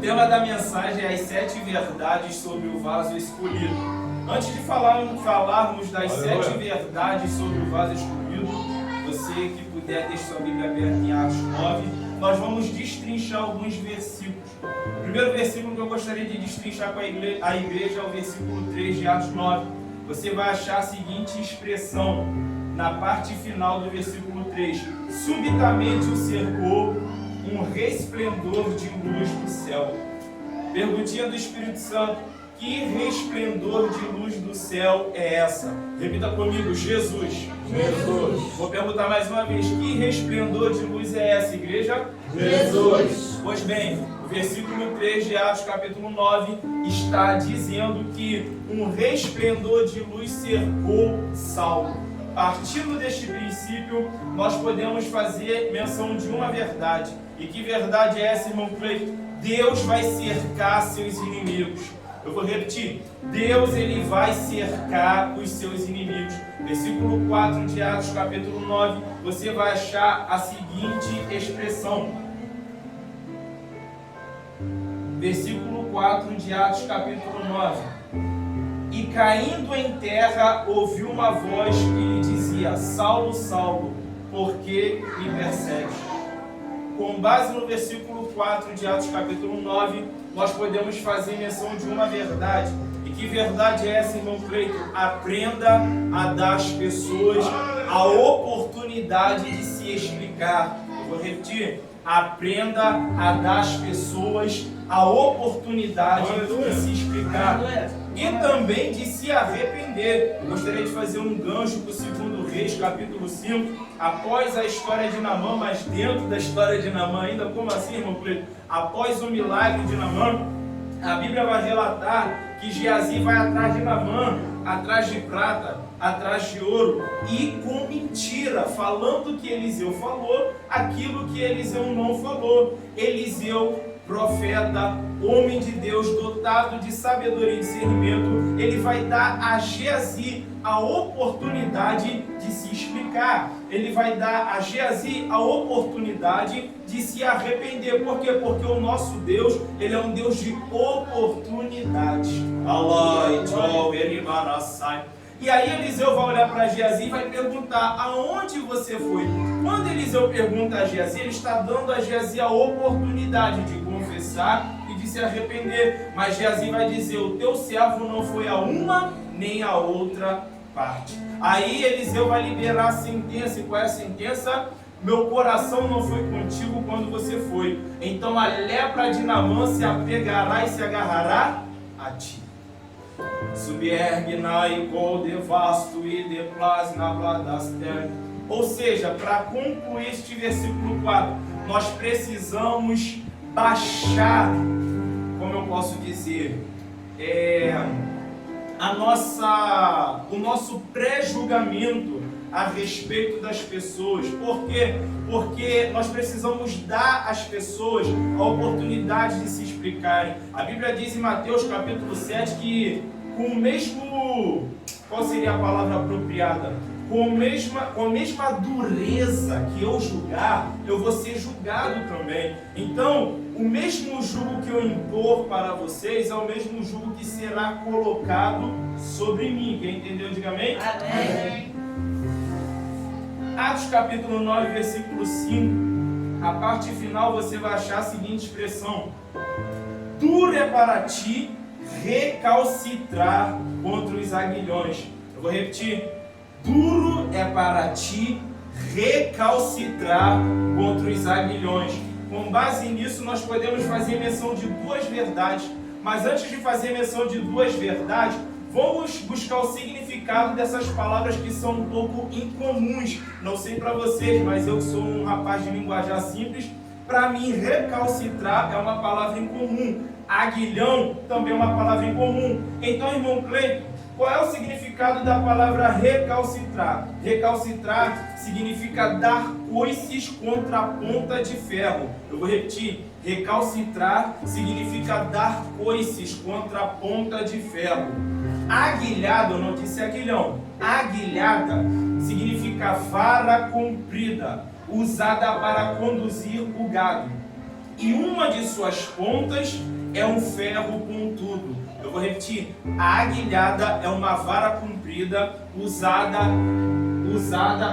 tema da mensagem é as 7 verdades sobre o vaso escolhido. Antes de falarmos das 7 verdades sobre o vaso escolhido, você que puder deixar sua Bíblia aberta em Atos 9, nós vamos destrinchar alguns versículos. O primeiro versículo que eu gostaria de destrinchar com a igreja é o versículo 3 de Atos 9. Você vai achar a seguinte expressão na parte final do versículo 3: subitamente o cercou um resplendor de luz do céu. Perguntinha do Espírito Santo: que resplendor de luz do céu é essa? Repita comigo: Jesus. Jesus. Vou perguntar mais uma vez: que resplendor de luz é essa, igreja? Jesus. Pois bem, o versículo 3 de Atos capítulo 9 está dizendo que um resplendor de luz cercou Saulo. Partindo deste princípio, nós podemos fazer menção de uma verdade. E que verdade é essa, irmão Cleiton? Deus vai cercar seus inimigos. Eu vou repetir: Deus, ele vai cercar os seus inimigos. Versículo 4 de Atos capítulo 9, você vai achar a seguinte expressão. Versículo 4 de Atos capítulo 9: e caindo em terra, ouviu uma voz que lhe dizia: Saulo, Saulo, por que me persegues? Com base no versículo 4 de Atos capítulo 9, nós podemos fazer menção de uma verdade. E que verdade é essa, irmão Cleiton? Aprenda a dar às pessoas a oportunidade de se explicar. Eu vou repetir: aprenda a dar às pessoas a oportunidade de se explicar e também de se arrepender. Eu gostaria de fazer um gancho para o 2 Reis, capítulo 5, após a história de Naamã, mas dentro da história de Naamã ainda. Como assim, irmão Cleiton? Após o milagre de Naamã, a Bíblia vai relatar que Geazi vai atrás de Naamã, atrás de prata, atrás de ouro, e com mentira, falando que Eliseu falou aquilo que Eliseu não falou. Eliseu, profeta, homem de Deus, dotado de sabedoria e discernimento, ele vai dar a Geazi a oportunidade de se explicar. Ele vai dar a Geazi a oportunidade de se arrepender. Por quê? Porque o nosso Deus, ele é um Deus de oportunidades. E aí Eliseu vai olhar para Geazi e vai perguntar: aonde você foi? Quando Eliseu pergunta a Geazi, ele está dando a Geazi a oportunidade de confessar e de se arrepender. Mas Geazi vai dizer: o teu servo não foi a uma nem a outra parte. Aí Eliseu vai liberar a sentença. E qual é a sentença? Meu coração não foi contigo quando você foi. Então a lepra de Naamã se apegará e se agarrará a ti. Subiergnai com devasto e deplasna bladaster. Ou seja, para concluir este versículo 4, nós precisamos baixar, como eu posso dizer, o nosso pré-julgamento a respeito das pessoas. Por quê? Porque nós precisamos dar às pessoas a oportunidade de se explicarem. A Bíblia diz em Mateus capítulo 7 que com o mesmo, qual seria a palavra apropriada? Com a mesma dureza que eu julgar, eu vou ser julgado também. Então, o mesmo jugo que eu impor para vocês é o mesmo jugo que será colocado sobre mim. Quem entendeu, diga amém? Amém. Atos capítulo 9, versículo 5, a parte final você vai achar a seguinte expressão: duro é para ti recalcitrar contra os aguilhões. Eu vou repetir: duro é para ti recalcitrar contra os aguilhões. Com base nisso, nós podemos fazer menção de duas verdades. Mas antes de fazer menção de duas verdades, vamos buscar o significado dessas palavras que são um pouco incomuns. Não sei para vocês, mas eu sou um rapaz de linguajar simples. Para mim, recalcitrar é uma palavra incomum. Aguilhão também é uma palavra incomum. Então, irmão Cleiton, qual é o significado da palavra recalcitrar? Recalcitrar significa dar coices contra a ponta de ferro. Eu vou repetir: recalcitrar significa dar coices contra a ponta de ferro. Aguilhada, eu não disse aguilhão. Aguilhada significa vara comprida, usada para conduzir o gado. e uma de suas pontas é um ferro pontudo. Eu vou repetir: a aguilhada é uma vara comprida usada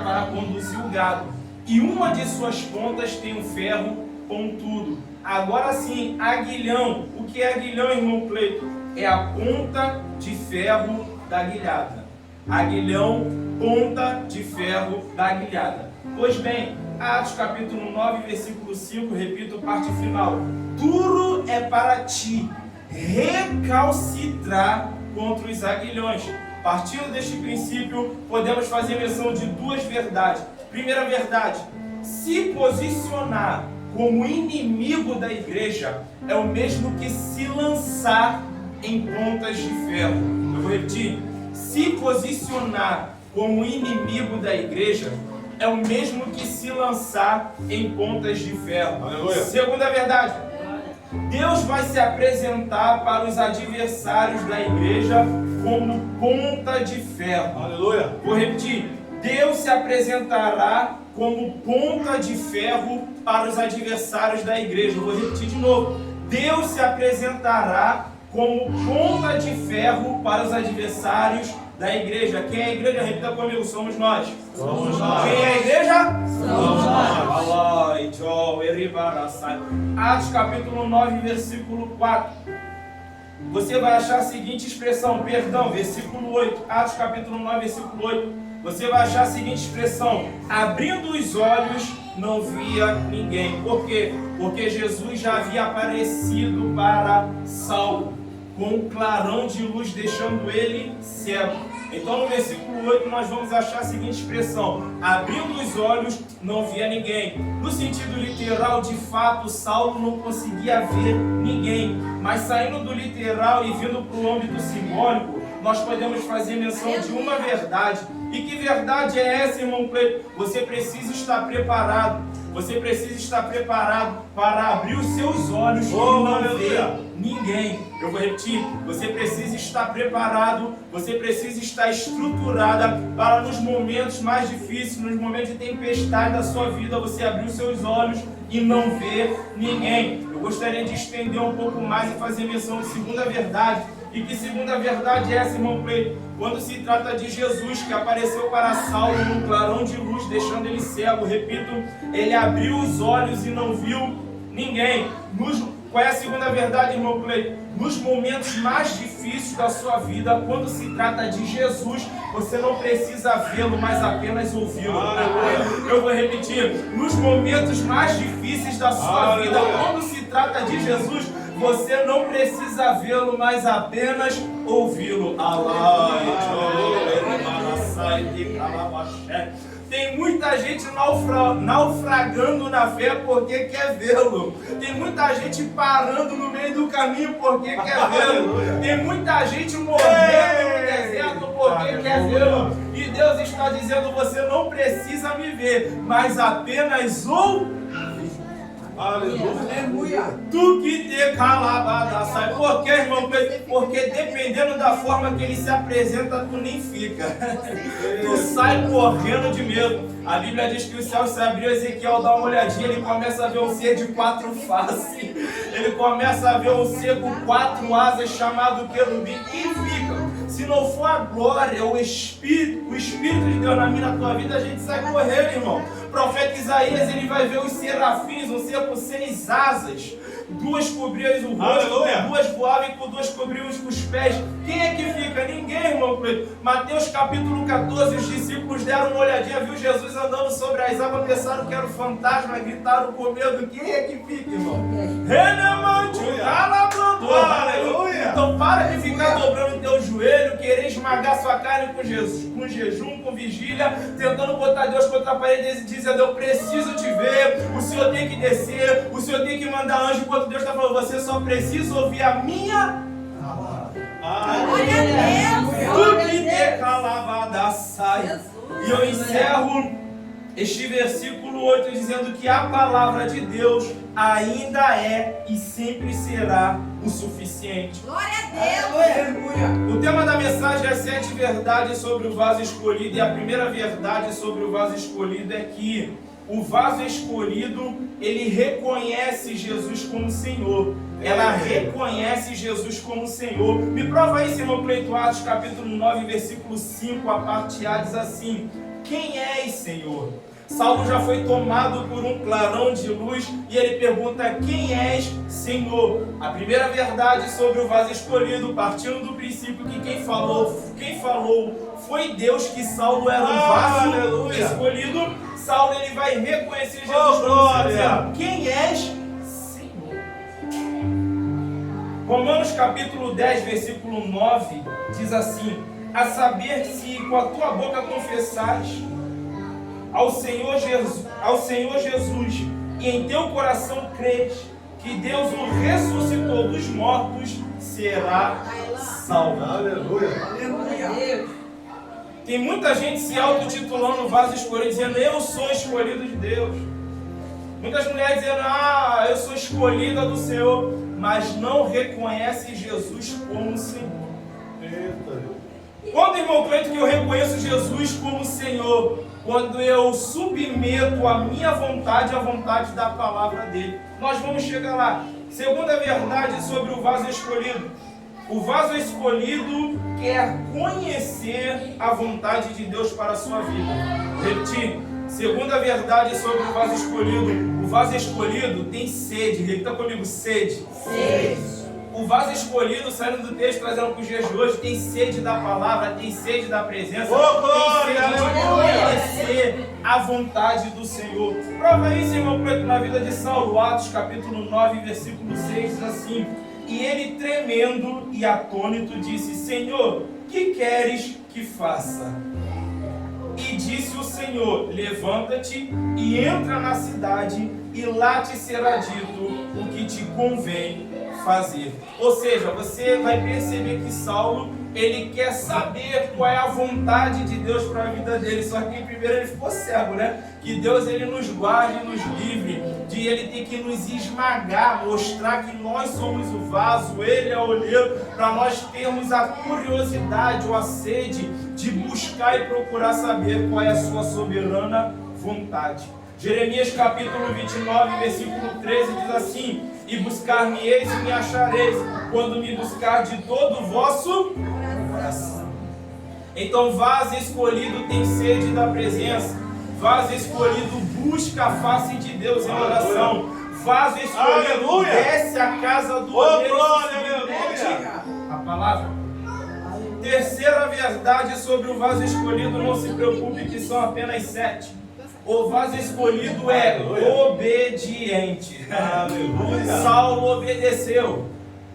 para conduzir o gado, e uma de suas pontas tem um ferro pontudo. Agora sim, aguilhão. O que é aguilhão, irmão Cleito? É a ponta de ferro da aguilhada. Aguilhão, ponta de ferro da aguilhada. Pois bem, Atos capítulo 9, versículo 5, repito, parte final: duro é para ti recalcitrar contra os aguilhões. Partindo deste princípio, podemos fazer menção de duas verdades. Primeira verdade: se posicionar como inimigo da igreja é o mesmo que se lançar em pontas de ferro. Eu vou repetir: se posicionar como inimigo da igreja é o mesmo que se lançar em pontas de ferro. Aleluia. Segunda verdade: Deus vai se apresentar para os adversários da igreja como ponta de ferro. Aleluia. Vou repetir: Deus se apresentará como ponta de ferro para os adversários da igreja. Vou repetir de novo: Deus se apresentará como ponta de ferro para os adversários da igreja. Quem é a igreja? Repita comigo: somos nós. Somos nós. Quem é a igreja? Somos nós. Atos capítulo 9, versículo 4. Você vai achar a seguinte expressão, versículo 8. Atos capítulo 9, versículo 8. Você vai achar a seguinte expressão: abrindo os olhos, não via ninguém. Por quê? Porque Jesus já havia aparecido para Saulo com um clarão de luz, deixando ele cego. Então no versículo 8 nós vamos achar a seguinte expressão: abrindo os olhos, não via ninguém. No sentido literal, de fato, Saulo não conseguia ver ninguém. Mas saindo do literal e vindo para o âmbito simbólico, nós podemos fazer menção de uma verdade. E que verdade é essa, irmão Cleito? Você precisa estar preparado. Você precisa estar preparado para abrir os seus olhos e não ver ninguém. Eu vou repetir: você precisa estar preparado, você precisa estar estruturada para nos momentos mais difíceis, nos momentos de tempestade da sua vida, você abrir os seus olhos e não ver ninguém. Eu gostaria de estender um pouco mais e fazer menção de segunda verdade. E que segunda verdade é essa, irmão Cleito? Quando se trata de Jesus, que apareceu para Saulo num clarão de luz, deixando ele cego. Repito, ele abriu os olhos e não viu ninguém. Qual é a segunda verdade, irmão Cleito? Nos momentos mais difíceis da sua vida, quando se trata de Jesus, você não precisa vê-lo, mas apenas ouvi-lo. Eu vou repetir: nos momentos mais difíceis da sua vida, quando se trata de Jesus, você não precisa vê-lo, mas apenas ouvi-lo. Tem muita gente naufragando na fé porque quer vê-lo. Tem muita gente parando no meio do caminho porque quer vê-lo. Tem muita gente morrendo no deserto porque quer vê-lo. E Deus está dizendo: você não precisa me ver, mas apenas ouvir. Aleluia. Tu que te calabada, sai. Por quê, irmão? Porque dependendo da forma que ele se apresenta, tu nem fica. Tu sai correndo de medo. A Bíblia diz que o céu se abriu, Ezequiel dá uma olhadinha, ele começa a ver um ser de 4 faces. Ele começa a ver um ser com 4 asas, chamado querubim, e fica. Se não for a glória, o Espírito de Deus na tua vida, a gente sai correndo, irmão. O profeta Isaías, ele vai ver os serafins, um ser com 6 asas. 2 cobriam o rosto, 2 voavam e com 2 cobriam os pés. Quem é que fica? Ninguém, irmão. Mateus capítulo 14, os discípulos deram uma olhadinha, viu Jesus andando sobre as águas, pensaram que era um fantasma, gritaram com medo. Quem é que fica, irmão? Aleluia! Então para de ficar dobrando o teu joelho, querer esmagar sua carne com jejum, com vigília, tentando botar Deus contra a parede e dizendo: eu preciso te ver, o Senhor tem que descer, o Senhor tem que mandar anjo, enquanto Deus está falando: você só precisa ouvir a minha Glória a Deus! tu que te calavada sai. E eu encerro este versículo 8 dizendo que a palavra de Deus ainda é e sempre será o suficiente. Glória a Deus! O tema da mensagem é 7 verdades sobre o vaso escolhido, e a primeira verdade sobre o vaso escolhido é que o vaso escolhido, ele reconhece Jesus como Senhor. Ela reconhece Jesus como Senhor. Me prova isso, irmão Cleito, Atos capítulo 9, versículo 5, a parte A diz assim: quem és, Senhor? Saulo já foi tomado por um clarão de luz e ele pergunta: quem és, Senhor? A primeira verdade sobre o vaso escolhido, partindo do princípio que quem falou foi Deus, que Saulo era um vaso escolhido. Saulo ele vai reconhecer Jesus como dizendo: quem és, Senhor? Romanos capítulo 10, versículo 9 diz assim: a saber, se com a tua boca confessares ao Senhor Jesus e em teu coração creres que Deus o ressuscitou dos mortos, será salvo. Aleluia. Aleluia. Tem muita gente se autotitulando vaso escolhido, dizendo: eu sou escolhido de Deus. Muitas mulheres dizendo: eu sou escolhida do Senhor, mas não reconhece Jesus como Senhor. Quando, irmão Cleito, que eu reconheço Jesus como Senhor? Quando eu submeto a minha vontade à vontade da palavra dele. Nós vamos chegar lá. Segunda verdade sobre o vaso escolhido: o vaso escolhido quer conhecer a vontade de Deus para a sua vida. Repetir. Segunda verdade sobre o vaso escolhido: o vaso escolhido tem sede. Repita comigo: sede. Sede. O vaso escolhido, saindo do texto, trazendo para os dias de hoje, tem sede da palavra, tem sede da presença, tem sede de conhecer a vontade do Senhor. Prova isso, irmão Preto, na vida de Saulo. Atos capítulo 9, versículo 6 diz assim: e ele, tremendo e atônito, disse: Senhor, que queres que faça? E disse o Senhor: levanta-te e entra na cidade, e lá te será dito o que te convém fazer. Ou seja, você vai perceber que Saulo, ele quer saber qual é a vontade de Deus para a vida dele. Só que primeiro ele ficou cego, né? Que Deus ele nos guarde, nos livre de ele ter que nos esmagar, mostrar que nós somos o vaso, ele é o olheiro, para nós termos a curiosidade ou a sede de buscar e procurar saber qual é a sua soberana vontade. Jeremias capítulo 29, versículo 13 diz assim: e buscar-me-eis e me achareis, quando me buscar de todo o vosso coração. Então, vaso escolhido tem sede da presença. Vaso escolhido busca a face de Deus em oração. Vaso escolhido desce a casa do olheiro. A palavra. Terceira verdade sobre o vaso escolhido: não se preocupe que são apenas 7. O vaso escolhido é obediente. Aleluia. Saulo obedeceu.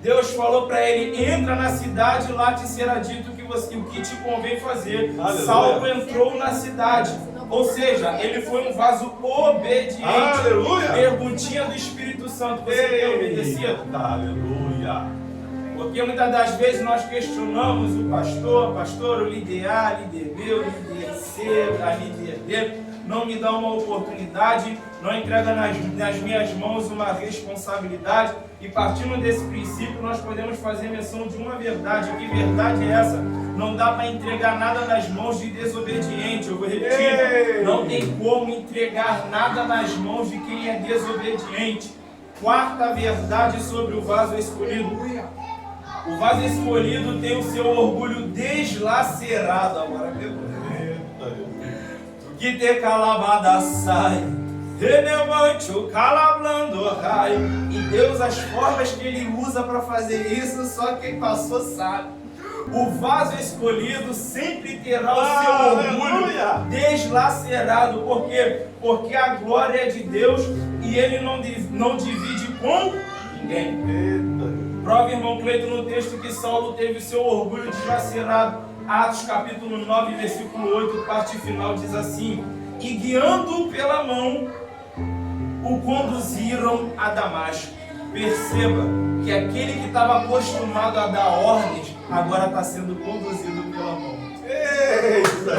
Deus falou para ele: entra na cidade, lá te será dito o que te convém fazer. Aleluia. Saulo entrou na cidade. Ou seja, ele foi um vaso obediente. Aleluia. Perguntinha do Espírito Santo: você tem obedecido? Aleluia. Porque muitas das vezes nós questionamos o pastor, o líder A, líder B, o líder C, a líder D. Não me dá uma oportunidade, não entrega nas minhas mãos uma responsabilidade. E partindo desse princípio, nós podemos fazer menção de uma verdade. Que verdade é essa? Não dá para entregar nada nas mãos de desobediente. Eu vou repetir: não tem como entregar nada nas mãos de quem é desobediente. Quarta verdade sobre o vaso escolhido: o vaso escolhido tem o seu orgulho deslacerado. Agora pegou. Que te calabada sai, remelmante o calablando rai. E Deus, as formas que Ele usa para fazer isso, só quem passou sabe. O vaso escolhido sempre terá o seu orgulho deslacerado. Por quê? Porque a glória é de Deus e Ele não divide com ninguém. Prova, irmão Cleito, no texto que Saulo teve o seu orgulho deslacerado. Atos capítulo 9, versículo 8, parte final, diz assim: e guiando-o pela mão, o conduziram a Damasco. Perceba que aquele que estava acostumado a dar ordens, agora está sendo conduzido pela mão.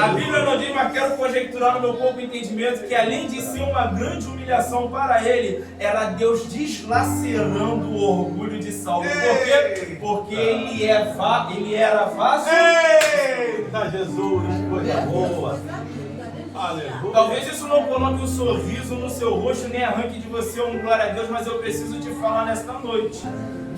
A Bíblia não diz, mas quero conjecturar no meu pouco entendimento, que além de ser uma grande humilhação para ele, era Deus deslacerando o orgulho de Saulo. Por quê? Porque ele era vaso. Eita, Jesus, coisa boa. Aleluia. Talvez isso não coloque um sorriso no seu rosto, nem arranque de você um glória a Deus, mas eu preciso te falar nesta noite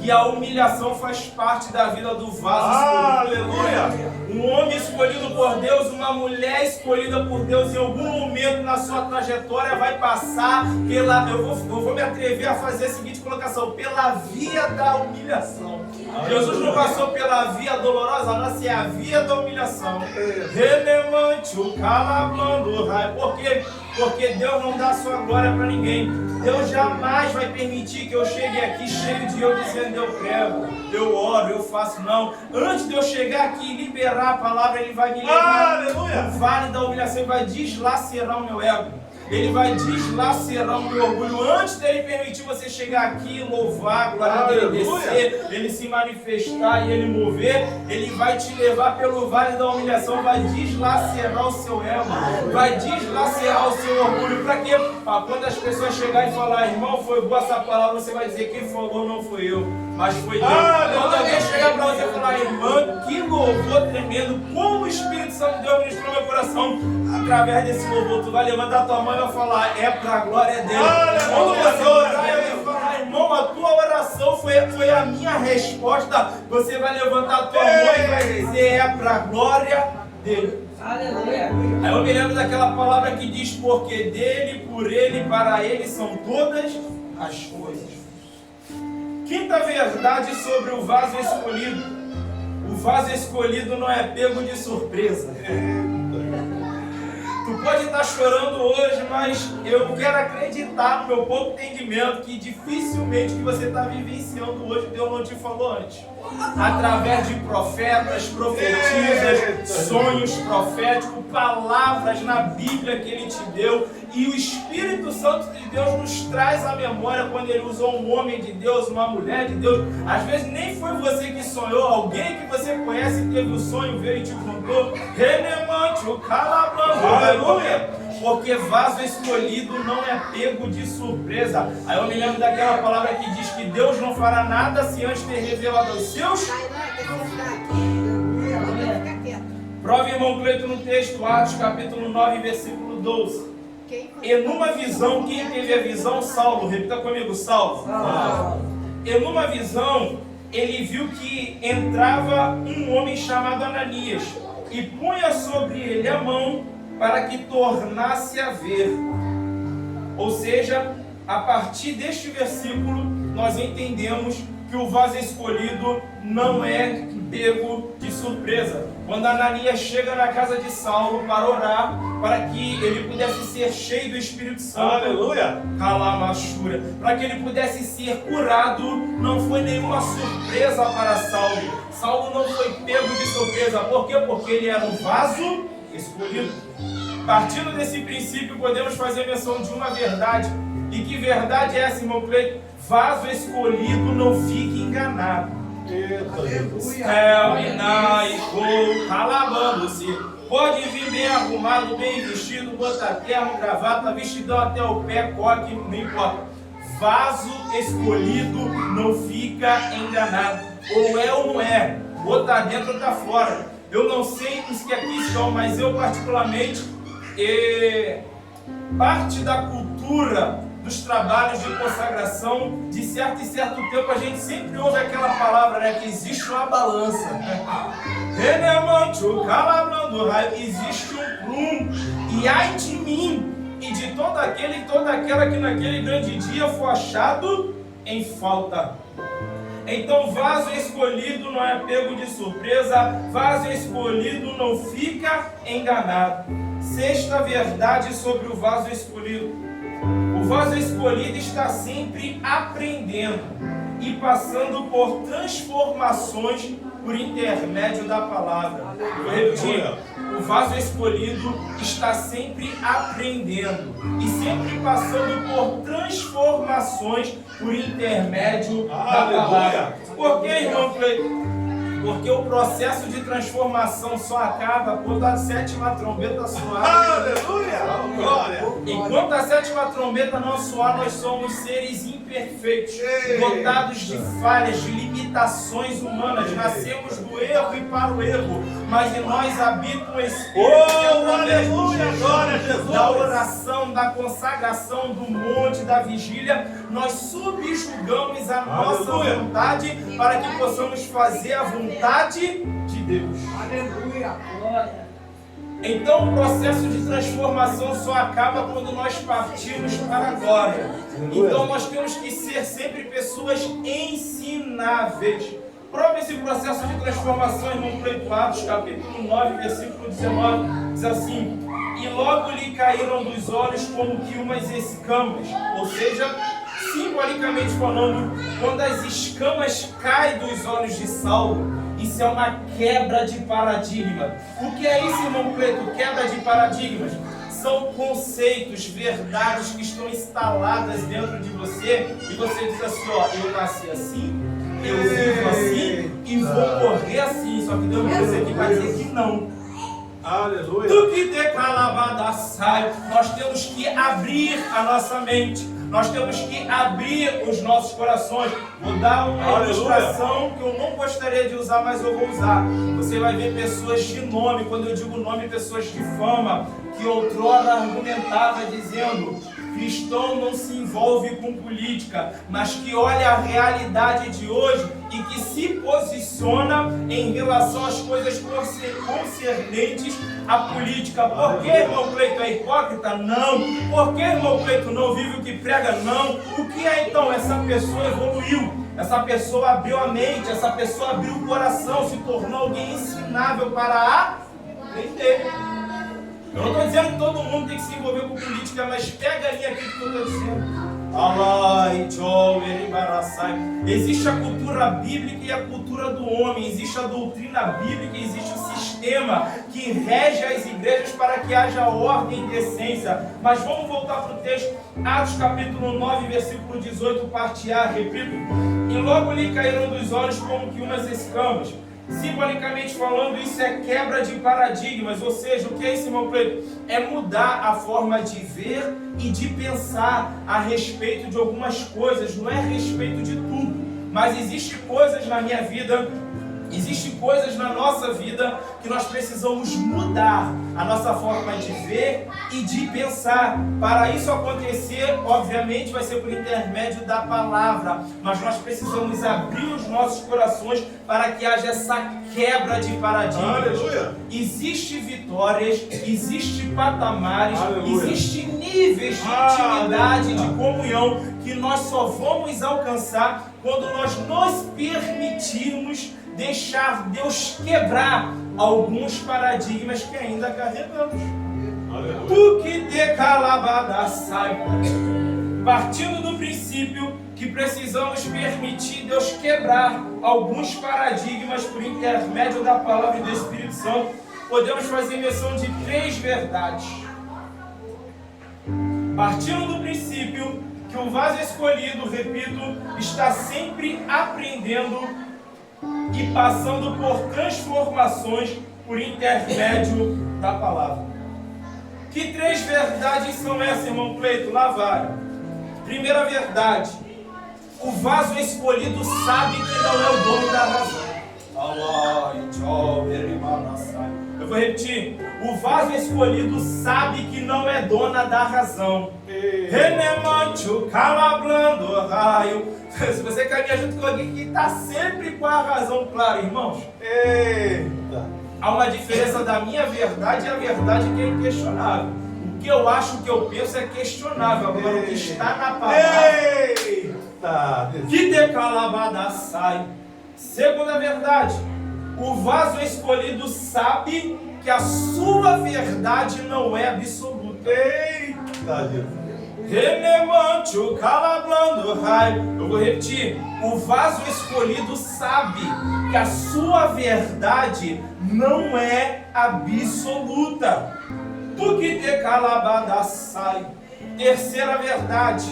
que a humilhação faz parte da vida do vaso escolhido. Aleluia. Um homem escolhido por Deus, uma mulher escolhida por Deus, em algum momento na sua trajetória vai passar pela, eu vou me atrever a fazer a seguinte colocação, pela via da humilhação. Jesus não passou pela via dolorosa, nossa, é a via da humilhação. Relevante o calabando, por quê? Porque Deus não dá sua glória para ninguém. Deus jamais vai permitir que eu chegue aqui cheio de eu dizendo eu prego, eu oro, eu faço. Não. Antes de eu chegar aqui e liberar a palavra, Ele vai me levar no vale da humilhação. Ele vai deslacerar o meu ego. Ele vai deslacerar o meu orgulho. Antes dele permitir você chegar aqui e louvar, a glória dele descer, ele se manifestar e ele mover, ele vai te levar pelo vale da humilhação, vai deslacerar o seu ego, vai deslacerar o seu orgulho. Para quê? Para quando as pessoas chegarem e falar, irmão, foi boa essa palavra, você vai dizer, quem falou não foi eu, mas foi Deus. Quando alguém chegar para você e falar, irmã, que louvor tremendo, como o Espírito Santo de Deus ministrou meu coração, através desse louvor, tu vai levantar tua mão e vai falar, é para a glória dele. Quando você orar, eu vou falar, irmão, a tua oração foi a minha resposta, você vai levantar a tua mão e vai dizer, é para a glória dele. Aleluia. Aí eu me lembro daquela palavra que diz, porque dele, por ele, para ele são todas as coisas. Quinta verdade sobre o vaso escolhido. O vaso escolhido não é pego de surpresa. Tu pode estar chorando hoje, mas eu quero acreditar no meu pouco entendimento que dificilmente que você está vivenciando hoje, Deus não te falou antes. Através de profetas, profetisas, sonhos proféticos, palavras na Bíblia que Ele te deu. E o Espírito Santo de Deus nos traz à memória quando Ele usou um homem de Deus, uma mulher de Deus. Às vezes nem foi você que sonhou, alguém que você conhece teve o sonho, veio e te contou. Relemante, o calabrando. Aleluia! Porque vaso escolhido não é pego de surpresa. Aí eu me lembro daquela palavra que diz que Deus não fará nada se antes ter revelado aos seus. Prova, irmão Cleito, no texto, Atos capítulo 9, versículo 12. E numa visão, quem teve a visão? Saulo, repita comigo, Saulo. E numa visão, ele viu que entrava um homem chamado Ananias e punha sobre ele a mão para que tornasse a ver. Ou seja, a partir deste versículo, nós entendemos que o vaso escolhido não é pego de surpresa. Quando Ananias chega na casa de Saulo para orar, para que ele pudesse ser cheio do Espírito Santo, aleluia, calamachura, para que ele pudesse ser curado, não foi nenhuma surpresa para Saulo. Saulo não foi pego de surpresa. Por quê? Porque ele era um vaso escolhido. Partindo desse princípio, podemos fazer menção de uma verdade. E que verdade é essa, irmão Cleito? Vaso escolhido, não fique enganado. Calabando-se. Pode vir bem arrumado, bem vestido, botar terno, gravata, vestidão até o pé, coque, não importa. Vaso escolhido não fica enganado. Ou é ou não é. Ou tá dentro ou tá fora. Eu não sei os que aqui estão, mas eu particularmente, parte da cultura dos trabalhos de consagração, de certo em certo tempo a gente sempre ouve aquela palavra, né, que existe uma balança. Existe um prumo, e ai de mim e de todo aquele e toda aquela que naquele grande dia for achado em falta. Então, vaso escolhido não é pego de surpresa, vaso escolhido não fica enganado. Sexta verdade sobre o vaso escolhido. O vaso escolhido está sempre aprendendo e passando por transformações por intermédio da palavra. Vou repetir. O vaso escolhido está sempre aprendendo e sempre passando por transformações por intermédio da palavra. Por que, irmão Cleito? Porque o processo de transformação só acaba quando a sétima trombeta soar. Aleluia! Glória! Enquanto a sétima trombeta não soar, nós somos seres imperfeitos. imperfeitos, dotados de falhas, de limitações humanas. Nascemos do erro e para o erro, mas em nós habita o Espírito. Aleluia, glória a Jesus. Da oração, da consagração, do monte, da vigília, nós subjugamos a nossa vontade para que possamos fazer a vontade de Deus. Aleluia. Glória. Então o processo de transformação só acaba quando nós partimos para a glória. Então nós temos que ser sempre pessoas ensináveis. Prova esse processo de transformação, irmão Cleito, Atos, capítulo 9, versículo 19, diz assim: e logo lhe caíram dos olhos como que umas escamas. Ou seja, simbolicamente falando, quando as escamas caem dos olhos de Saulo, isso é uma quebra de paradigma. O que é isso, irmão Cleito? Quebra de paradigmas. São conceitos, verdades que estão instaladas dentro de você e você diz assim, ó, eu nasci assim, eu vivo assim e vou morrer assim. Só que Deus me trouxe aqui para dizer que não. Aleluia. Do que ter calabada sai, nós temos que abrir a nossa mente. Nós temos que abrir os nossos corações. Vou dar uma ilustração que eu não gostaria de usar, mas eu vou usar. Você vai ver pessoas de nome, quando eu digo nome, pessoas de fama, que outrora argumentava dizendo: cristão não se envolve com política, mas que olha a realidade de hoje e que se posiciona em relação às coisas concernentes à política. Por que, irmão Cleito, é hipócrita? Não. Por que, irmão Cleito, não vive o que prega? Não. O que é então? Essa pessoa evoluiu, essa pessoa abriu a mente, essa pessoa abriu o coração, se tornou alguém ensinável para aprender. Eu não estou dizendo que todo mundo tem que se envolver com política, mas pega ali aquilo que eu estou dizendo. Existe a cultura bíblica e a cultura do homem. Existe a doutrina bíblica e existe o sistema que rege as igrejas para que haja ordem e decência. Mas vamos voltar para o texto. Atos capítulo 9, versículo 18, parte A, repito. E logo lhe caíram dos olhos como que umas escamas. Simbolicamente falando, isso é quebra de paradigmas. Ou seja, o que é isso, irmão Pedro? É mudar a forma de ver e de pensar a respeito de algumas coisas. Não é a respeito de tudo, mas existem coisas na minha vida, existem coisas na nossa vida que nós precisamos mudar a nossa forma de ver e de pensar. Para isso acontecer, obviamente, vai ser por intermédio da palavra, mas nós precisamos abrir os nossos corações para que haja essa quebra de paradigmas. Aleluia. Existem vitórias, existem patamares, Aleluia. Existem níveis de intimidade, de comunhão que nós só vamos alcançar quando nós nos permitirmos deixar Deus quebrar alguns paradigmas que ainda carregamos. Tu que te calabada sai. Partindo do princípio que precisamos permitir Deus quebrar alguns paradigmas por intermédio da palavra e do Espírito Santo, podemos fazer menção de 3 verdades. Partindo do princípio que o vaso escolhido, repito, está sempre aprendendo e passando por transformações por intermédio da palavra. Que 3 verdades são essas, irmão Cleito? Lá vai. Primeira verdade: o vaso escolhido sabe que não é o dono da razão. Eu vou repetir. O vaso escolhido sabe que não é dona da razão. Renemante, calabrando raio. Se você caminha junto com alguém que está sempre com a razão clara, irmãos, há uma diferença da minha verdade e a verdade que é inquestionável. O que eu acho, o que eu penso é questionável. Agora o que está na palavra, que de calabada sai. Segunda verdade: o vaso escolhido sabe que a sua verdade não é absoluta. Eita, Jesus. Renemante, o calabrando raio. Eu vou repetir. O vaso escolhido sabe que a sua verdade não é absoluta. Tu que te calabada sai. Terceira verdade: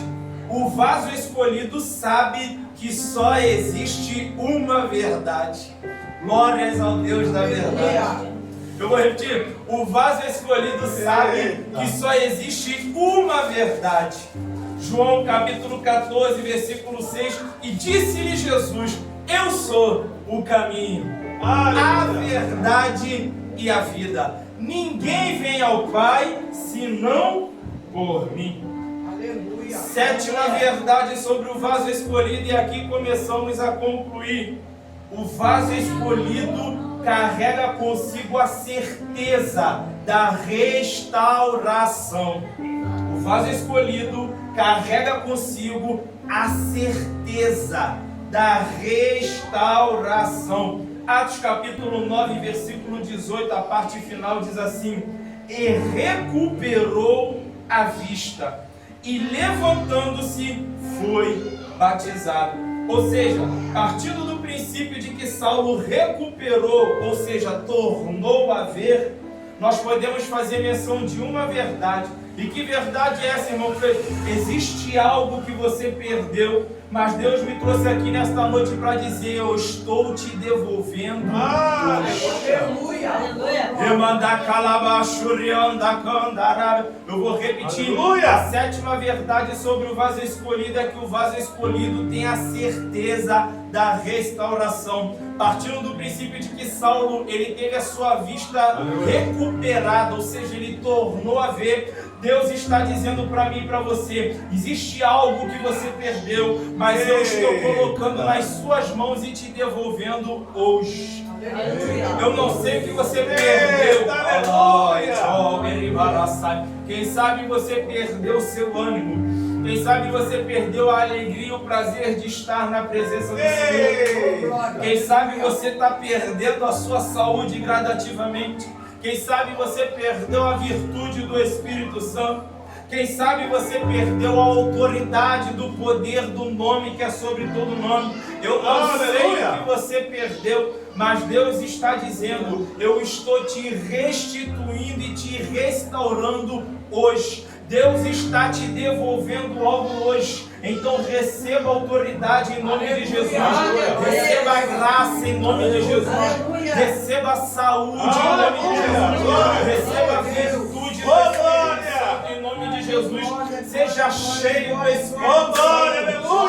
o vaso escolhido sabe que só existe uma verdade. Glórias ao Deus da verdade. Eu vou repetir. O vaso escolhido sabe que só existe uma verdade. João capítulo 14, versículo 6, e disse-lhe Jesus: eu sou o caminho, a verdade e a vida. Ninguém vem ao Pai senão por mim. Aleluia. Sétima verdade sobre o vaso escolhido, e aqui começamos a concluir. O vaso escolhido carrega consigo a certeza da restauração. O vaso escolhido carrega consigo a certeza da restauração. Atos capítulo 9, versículo 18, a parte final diz assim: e recuperou a vista, e levantando-se foi batizado. Ou seja, partindo do princípio de que Saulo recuperou, ou seja, tornou a ver, nós podemos fazer menção de uma verdade. E que verdade é essa, irmão? Existe algo que você perdeu, mas Deus me trouxe aqui nesta noite para dizer: eu estou te devolvendo. Aleluia. Eu vou repetir. Aleluia. A sétima verdade sobre o vaso escolhido é que o vaso escolhido tem a certeza da restauração. Partindo do princípio de que Saulo, ele teve a sua vista recuperada, ou seja, ele tornou a ver. Deus está dizendo para mim e para você: existe algo que você perdeu, mas eu estou colocando nas suas mãos e te devolvendo hoje. Eu não sei o que você perdeu. Quem sabe você perdeu o seu ânimo. Quem sabe você perdeu a alegria e o prazer de estar na presença do Senhor. Quem sabe você está perdendo a sua saúde gradativamente. Quem sabe você perdeu a virtude do Espírito Santo. Quem sabe você perdeu a autoridade do poder do nome que é sobre todo nome. Eu não sei o que você perdeu, mas Deus está dizendo: eu estou te restituindo e te restaurando hoje. Deus está te devolvendo algo hoje. Então receba autoridade em nome de Jesus. Receba graça em nome de Jesus. Receba saúde em nome de Jesus. Receba virtude em nome de Jesus. Seja cheio do Espírito Santo.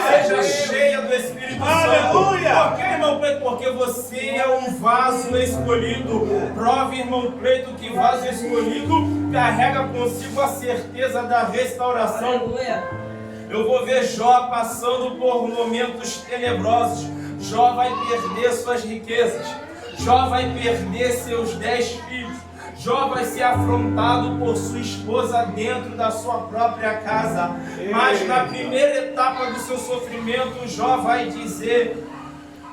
Seja cheia do Espírito Santo. Por que, irmão Cleito? Porque você é um vaso escolhido. Prove, irmão Cleito, que vaso escolhido carrega consigo a certeza da restauração. Eu vou ver Jó passando por momentos tenebrosos. Jó vai perder suas riquezas. Jó vai perder seus 10 filhos. Jó vai ser afrontado por sua esposa dentro da sua própria casa. Mas na primeira etapa do seu sofrimento, Jó vai dizer: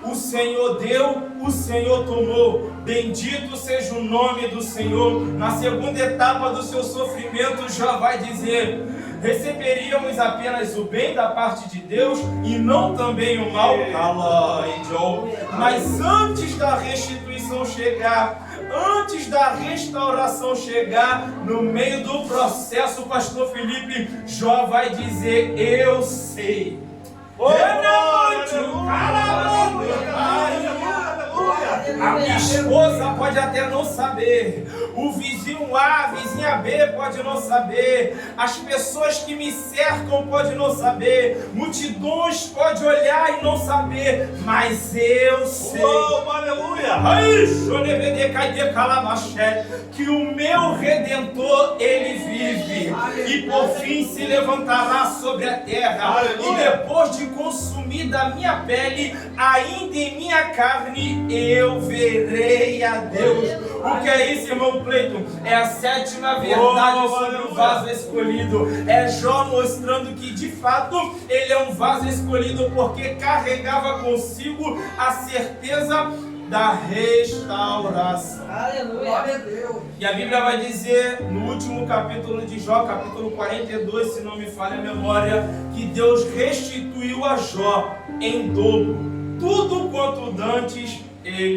o Senhor deu, o Senhor tomou. Bendito seja o nome do Senhor. Na segunda etapa do seu sofrimento, Jó vai dizer: receberíamos apenas o bem da parte de Deus e não também o mal. Mas antes da restituição chegar, antes da restauração chegar, no meio do processo, pastor Felipe, Jó vai dizer: eu sei. A minha esposa pode até não saber, o vizinho A, a vizinha B pode não saber, as pessoas que me cercam podem não saber, multidões podem olhar e não saber, mas eu sei. Que o meu Redentor, ele vive e por fim se levantará sobre a terra. E depois de consumida a minha pele, ainda em minha carne eu verei a Deus. O que é isso, irmão Cleiton? É a sétima verdade sobre o vaso escolhido. É Jó mostrando que de fato ele é um vaso escolhido porque carregava consigo a certeza da restauração. Aleluia. Glória a Deus. E a Bíblia vai dizer no último capítulo de Jó, capítulo 42, se não me falha a memória, que Deus restituiu a Jó em dobro tudo quanto dantes ele